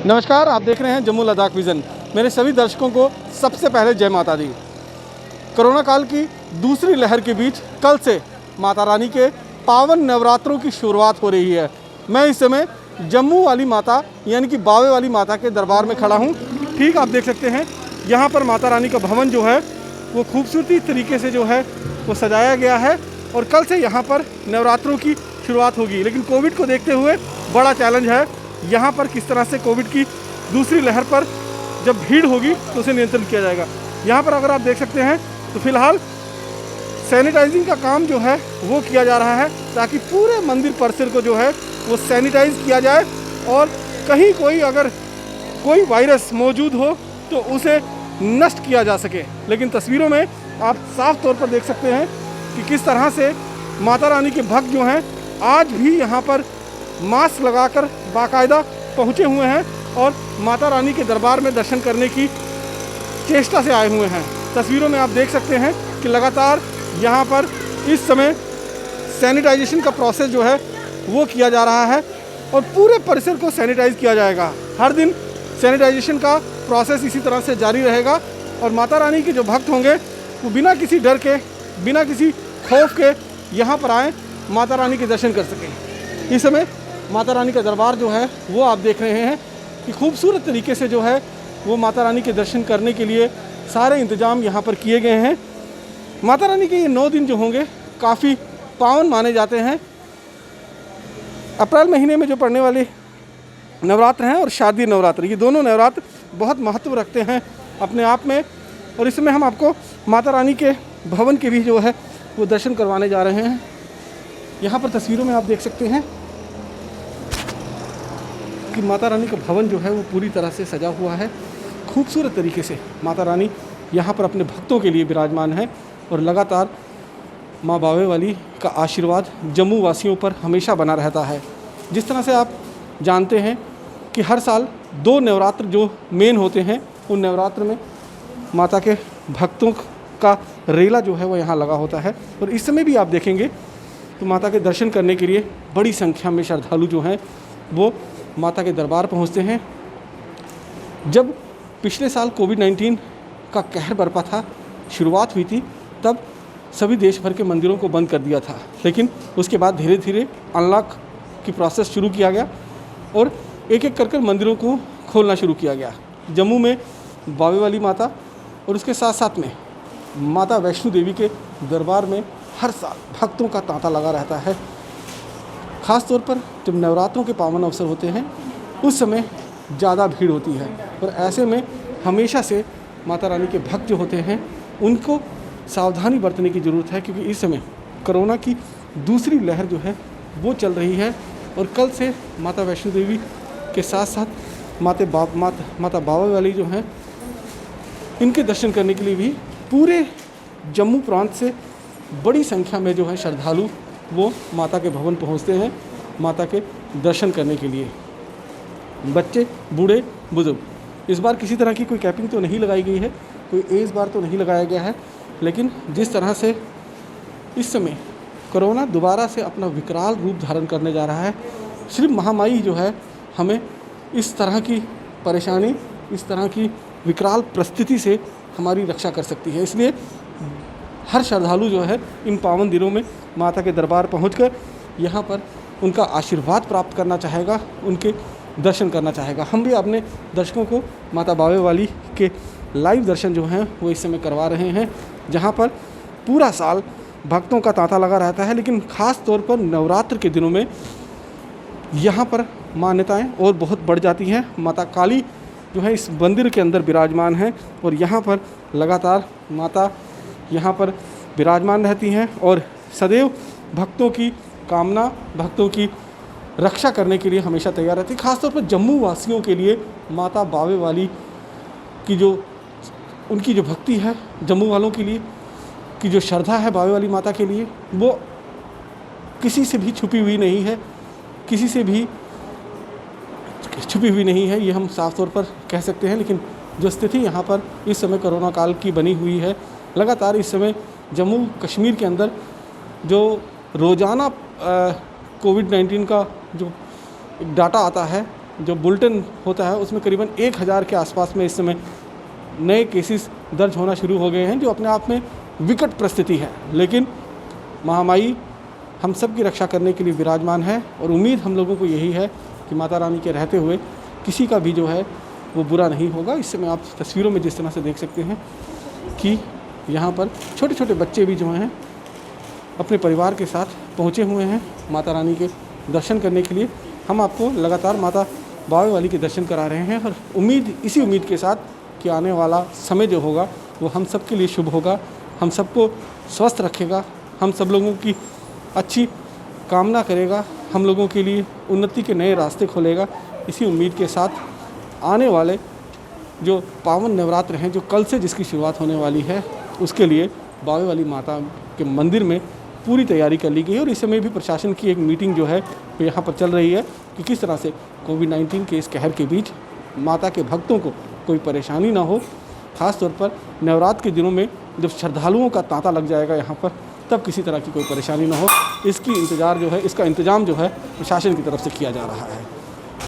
नमस्कार, आप देख रहे हैं जम्मू लद्दाख विज़न। मेरे सभी दर्शकों को सबसे पहले जय माता दी। कोरोना काल की दूसरी लहर के बीच कल से माता रानी के पावन नवरात्रों की शुरुआत हो रही है। मैं इस समय जम्मू वाली माता यानी कि बावे वाली माता के दरबार में खड़ा हूँ। ठीक आप देख सकते हैं यहाँ पर माता रानी का भवन जो है वो खूबसूरती तरीके से जो है वो सजाया गया है और कल से यहाँ पर नवरात्रों की शुरुआत होगी। लेकिन कोविड को देखते हुए बड़ा चैलेंज है यहाँ पर किस तरह से कोविड की दूसरी लहर पर जब भीड़ होगी तो उसे नियंत्रित किया जाएगा। यहाँ पर अगर आप देख सकते हैं तो फिलहाल सैनिटाइजिंग का काम जो है वो किया जा रहा है ताकि पूरे मंदिर परिसर को जो है वो सैनिटाइज किया जाए और कहीं अगर कोई वायरस मौजूद हो तो उसे नष्ट किया जा सके। लेकिन तस्वीरों में आप साफ तौर पर देख सकते हैं कि किस तरह से माता रानी के भक्त जो हैं आज भी यहाँ पर मास्क लगाकर बाकायदा पहुँचे हुए हैं और माता रानी के दरबार में दर्शन करने की चेष्टा से आए हुए हैं। तस्वीरों में आप देख सकते हैं कि लगातार यहाँ पर इस समय सैनिटाइजेशन का प्रोसेस जो है वो किया जा रहा है और पूरे परिसर को सैनिटाइज किया जाएगा। हर दिन सैनिटाइजेशन का प्रोसेस इसी तरह से जारी रहेगा और माता रानी के जो भक्त होंगे वो बिना किसी डर के, बिना किसी खौफ के यहाँ पर आएँ, माता रानी के दर्शन कर सकें। इस समय माता रानी का दरबार जो है वो आप देख रहे हैं कि खूबसूरत तरीके से जो है वो माता रानी के दर्शन करने के लिए सारे इंतजाम यहाँ पर किए गए हैं। माता रानी के ये 9 दिन जो होंगे काफ़ी पावन माने जाते हैं। अप्रैल महीने में जो पड़ने वाले नवरात्र हैं और शारदीय नवरात्र, ये दोनों नवरात्र बहुत महत्व रखते हैं अपने आप में। और इसमें हम आपको माता रानी के भवन के भी जो है वो दर्शन करवाने जा रहे हैं। यहाँ पर तस्वीरों में आप देख सकते हैं कि माता रानी का भवन जो है वो पूरी तरह से सजा हुआ है। खूबसूरत तरीके से माता रानी यहाँ पर अपने भक्तों के लिए विराजमान है और लगातार माँ बावे वाली का आशीर्वाद जम्मू वासियों पर हमेशा बना रहता है। जिस तरह से आप जानते हैं कि हर साल 2 नवरात्र जो मेन होते हैं उन नवरात्र में माता के भक्तों का रेला जो है वो यहाँ लगा होता है और इस समय भी आप देखेंगे तो माता के दर्शन करने के लिए बड़ी संख्या में श्रद्धालु जो हैं वो माता के दरबार पहुँचते हैं। जब पिछले साल कोविड-19 का कहर बरपा था, शुरुआत हुई थी, तब सभी देश भर के मंदिरों को बंद कर दिया था। लेकिन उसके बाद धीरे धीरे अनलॉक की प्रोसेस शुरू किया गया और एक एक कर मंदिरों को खोलना शुरू किया गया। जम्मू में बावे वाली माता और उसके साथ साथ में माता वैष्णो देवी के दरबार में हर साल भक्तों का तांता लगा रहता है। ख़ास तौर पर जब नवरात्रों के पावन अवसर होते हैं उस समय ज़्यादा भीड़ होती है और ऐसे में हमेशा से माता रानी के भक्त जो होते हैं उनको सावधानी बरतने की ज़रूरत है, क्योंकि इस समय कोरोना की दूसरी लहर जो है वो चल रही है। और कल से माता वैष्णो देवी के साथ साथ माता बावे वाली जो हैं इनके दर्शन करने के लिए भी पूरे जम्मू प्रांत से बड़ी संख्या में जो है श्रद्धालु वो माता के भवन पहुंचते हैं माता के दर्शन करने के लिए। बच्चे, बूढ़े, बुजुर्ग, इस बार किसी तरह की कोई कैपिंग तो नहीं लगाई गई है, कोई एज बार तो नहीं लगाया गया है। लेकिन जिस तरह से इस समय कोरोना दोबारा से अपना विकराल रूप धारण करने जा रहा है, सिर्फ महामारी जो है हमें इस तरह की परेशानी, इस तरह की विकराल परिस्थिति से हमारी रक्षा कर सकती है। इसलिए हर श्रद्धालु जो है इन पावन दिनों में माता के दरबार पहुंचकर यहाँ पर उनका आशीर्वाद प्राप्त करना चाहेगा, उनके दर्शन करना चाहेगा। हम भी अपने दर्शकों को माता बावे वाली के लाइव दर्शन जो हैं वो इस समय करवा रहे हैं, जहाँ पर पूरा साल भक्तों का तांता लगा रहता है। लेकिन ख़ास तौर पर नवरात्र के दिनों में यहाँ पर मान्यताएँ और बहुत बढ़ जाती हैं। माता काली जो है इस मंदिर के अंदर विराजमान हैं और यहाँ पर लगातार माता यहाँ पर विराजमान रहती हैं और सदैव भक्तों की कामना, भक्तों की रक्षा करने के लिए हमेशा तैयार रहती है। ख़ासतौर पर जम्मू वासियों के लिए माता बावे वाली की जो उनकी जो भक्ति है, जम्मू वालों के लिए की जो श्रद्धा है बावे वाली माता के लिए, वो किसी से भी छुपी हुई नहीं है, किसी से भी छुपी हुई नहीं है, ये हम साफ तौर पर कह सकते हैं। लेकिन जो स्थिति यहाँ पर इस समय कोरोना काल की बनी हुई है, लगातार इस समय जम्मू कश्मीर के अंदर जो रोज़ाना कोविड-19 का जो एक डाटा आता है जो बुलेटिन होता है उसमें करीबन 1000 के आसपास में इस समय नए केसेस दर्ज होना शुरू हो गए हैं, जो अपने आप में विकट परिस्थिति है। लेकिन महामाई हम सब की रक्षा करने के लिए विराजमान है और उम्मीद हम लोगों को यही है कि माता रानी के रहते हुए किसी का भी जो है वो बुरा नहीं होगा। इस समय आप तस्वीरों में जिस तरह से देख सकते हैं कि यहाँ पर छोटे छोटे बच्चे भी जो हैं अपने परिवार के साथ पहुँचे हुए हैं माता रानी के दर्शन करने के लिए। हम आपको लगातार माता बावे वाली के दर्शन करा रहे हैं और इसी उम्मीद के साथ कि आने वाला समय जो होगा वो हम सब के लिए शुभ होगा, हम सबको स्वस्थ रखेगा, हम सब लोगों की अच्छी कामना करेगा, हम लोगों के लिए उन्नति के नए रास्ते खोलेगा। इसी उम्मीद के साथ आने वाले जो पावन नवरात्र हैं, जो कल से जिसकी शुरुआत होने वाली है, उसके लिए बावे वाली माता के मंदिर में पूरी तैयारी कर ली गई है। और इस समय भी प्रशासन की एक मीटिंग जो है वो यहाँ पर चल रही है कि किस तरह से कोविड-19 के इस कहर के बीच माता के भक्तों को कोई परेशानी ना हो। ख़ास तौर पर नवरात्र के दिनों में जब श्रद्धालुओं का तांता लग जाएगा यहाँ पर, तब किसी तरह की कोई परेशानी ना हो, इसका इंतज़ाम जो है प्रशासन की तरफ से किया जा रहा है।